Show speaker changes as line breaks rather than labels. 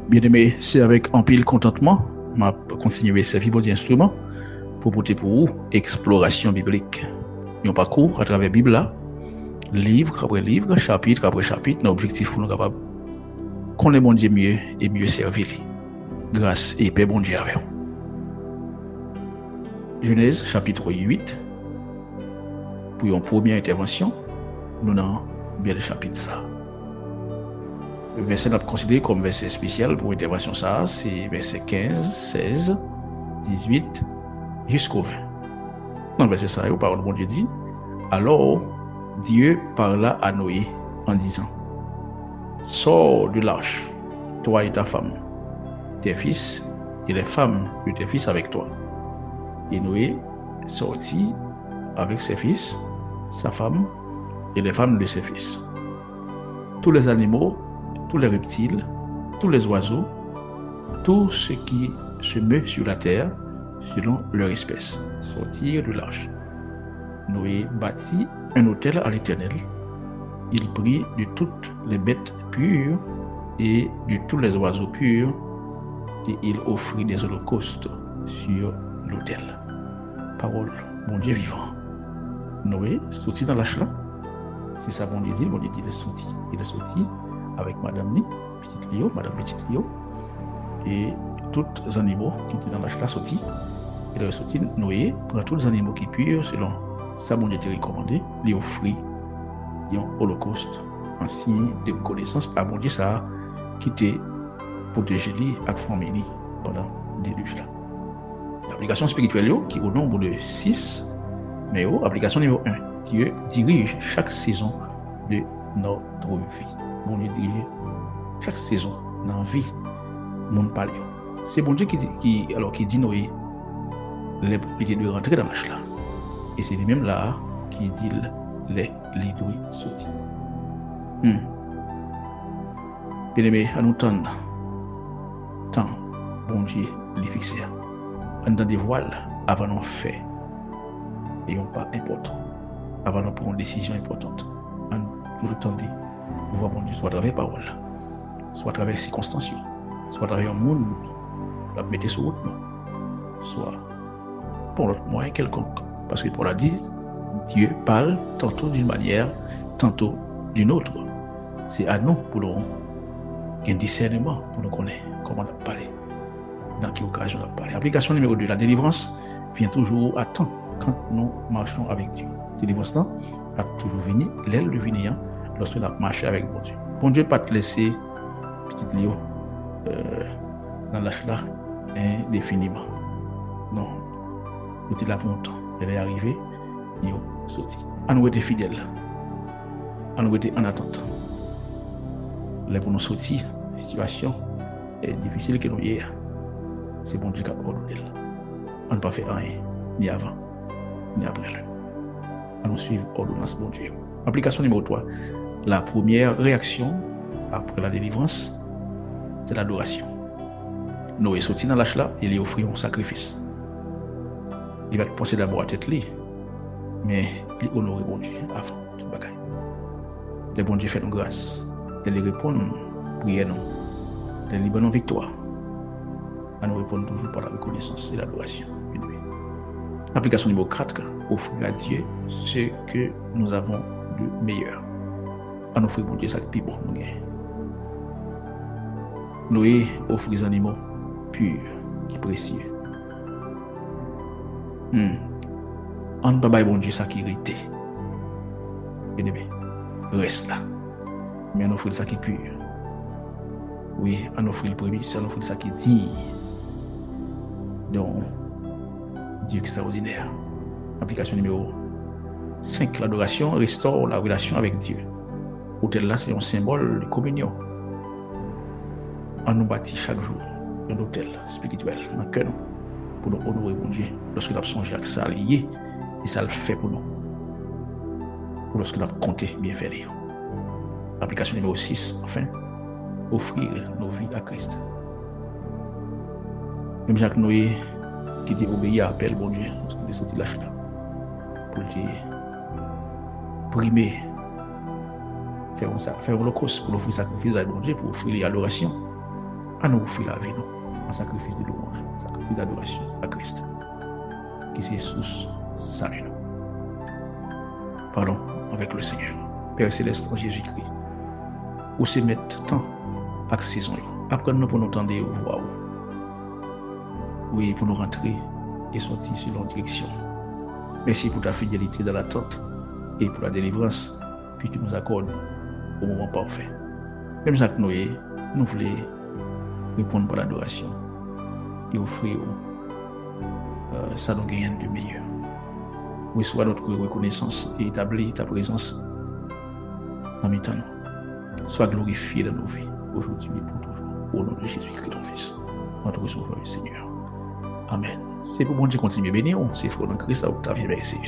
Bien aimé, c'est avec un pile contentement, m'a continué servir vos instruments pour porter pour vous exploration biblique. Un parcours à travers la Bible là, livre après livre, chapitre après chapitre, notre objectif pour nous capables qu'on est bon Dieu mieux et mieux servir. Grâce et paix bon Dieu avec vous. Genèse chapitre 8, pour une première intervention, nous avons bien le chapitre ça. Le verset qu'on considéré comme verset spécial pour l'intervention ça, c'est verset 15, 16, 18 jusqu'au 20. Dans le verset ça, la parole de bon Dieu dit, alors Dieu parla à Noé en disant, sors de l'arche, toi et ta femme, tes fils et les femmes de tes fils avec toi. Et Noé sortit avec ses fils, sa femme et les femmes de ses fils. Tous les animaux, tous les reptiles, tous les oiseaux, tout ce qui se meut sur la terre, selon leur espèce, sortirent de l'arche. Noé bâtit un autel à l'Éternel. Il prit de toutes les bêtes pures et de tous les oiseaux purs, et il offrit des holocaustes sur l'autel. Parole, bon Dieu vivant. Noé sortit dans l'arche là. C'est ça, bon Dieu dit, il est sorti. Il est sorti avec Madame Li, Petite Lio, Madame Petite Lio, et tous les animaux qui étaient dans l'arche là sortis. Il est sorti, Noé prend tous les animaux qui purent selon ça, bon Dieu t'a recommandé, lui offrit un holocauste en signe de reconnaissance à bon Dieu ça qui était protégé lui avec famille pendant le déluge là. L'application spirituelle qui est au nombre de 6, mais application numéro 1, Dieu dirige chaque saison de notre vie. Bon Dieu dirige chaque saison dans la vie monde parle. C'est bon Dieu qui dit Noé les de rentrer dans l'arche là. Et c'est lui-même là qui dit les doit sortir. Bien aimé, à nous tendre tant bon Dieu les fixer. En dans des voiles avant d'en faire et un pas important. Avant de prendre une décision importante. En toujours tendre voir bon Dieu soit à travers parole, soit à travers circonstances, soit à travers un monde, la mettre sur route, soit pour l'autre moyen quelconque. Parce que pour la dire, Dieu parle tantôt d'une manière, tantôt d'une autre. C'est à nous pour nous un discernement pour nous connaître comment on a parlé, dans quelle occasion on a parlé. Application numéro 2, la délivrance vient toujours à temps quand nous marchons avec Dieu. La délivrance là a toujours venu, l'aile de venir lorsque nous avons marché avec bon Dieu. Bon Dieu pas te laisser, petite Léo, dans l'âge là indéfiniment. Non, nous sommes là pour longtemps. Elle est arrivée, il est sorti. À nous être fidèles, à nous être en attente. Là pour nous sortir, la situation est difficile que nous y est. C'est bon Dieu qui a ordonné. On ne peut pas faire rien, ni avant, ni après. À nous suivre l'ordonnance bon Dieu. Application numéro 3. La première réaction après la délivrance, c'est l'adoration. Noé est sorti dans l'âge là, il lui offrit un sacrifice. Il va penser d'abord à tête li, mais il honore bon Dieu avant tout bagage. Le bon Dieu fait nous grâce, de lui répondre, prier nous, de lui donner victoire. À nous répondre toujours par la reconnaissance et l'adoration. Application numéro 4, offrir à Dieu ce que nous avons de meilleur. À nous offrir bon Dieu ça le plus bon. Noé offre des animaux purs, qui précieux. On ne peut pas bon Dieu ça qui irrité. Bien aimé, reste là. Mais on offre ça qui est pur. Oui, on offre le premier, on offre ça qui est digne. Donc, Dieu extraordinaire. Application numéro 5, l'adoration restaure la relation avec Dieu. L'autel là, c'est un symbole de communion. On nous bâtit chaque jour un hôtel spirituel dans le cœur pour nous honorer bon Dieu lorsque nous avons songé à ça lié et ça le fait pour nous. Ou lorsque nous avons compté bien faire. Application numéro 6, enfin, offrir nos vies à Christ. Même Jacques Noé qui dit obéir à l'appel bon Dieu lorsqu'il est sorti de la chute pour dire primer, faire un holocauste pour offrir sacrifice à bon Dieu, pour offrir l'adoration. à nous offrir la vie, nous, en sacrifice de louange, sacrifice d'adoration à Christ, qui c'est source salut nous. Pardon, avec le Seigneur. Père Céleste, en Jésus-Christ, où se mettre temps à saison, apprenez-nous pour nous entendre voix. Oui, pour nous rentrer et sortir sur leur direction. Merci pour ta fidélité dans l'attente et pour la délivrance que tu nous accordes au moment parfait. Même Jacques Noé, nous voulons répondre par l'adoration et offrir ça nous gagne de meilleur. Reçois notre reconnaissance et établis ta présence dans mes temps. Sois glorifié dans nos vies, aujourd'hui et pour toujours. Au nom de Jésus-Christ, ton Fils, notre Sauveur et Seigneur. Amen. C'est pour bon Dieu continuer à bénir. C'est frère dans Christ, Octavien Mercier.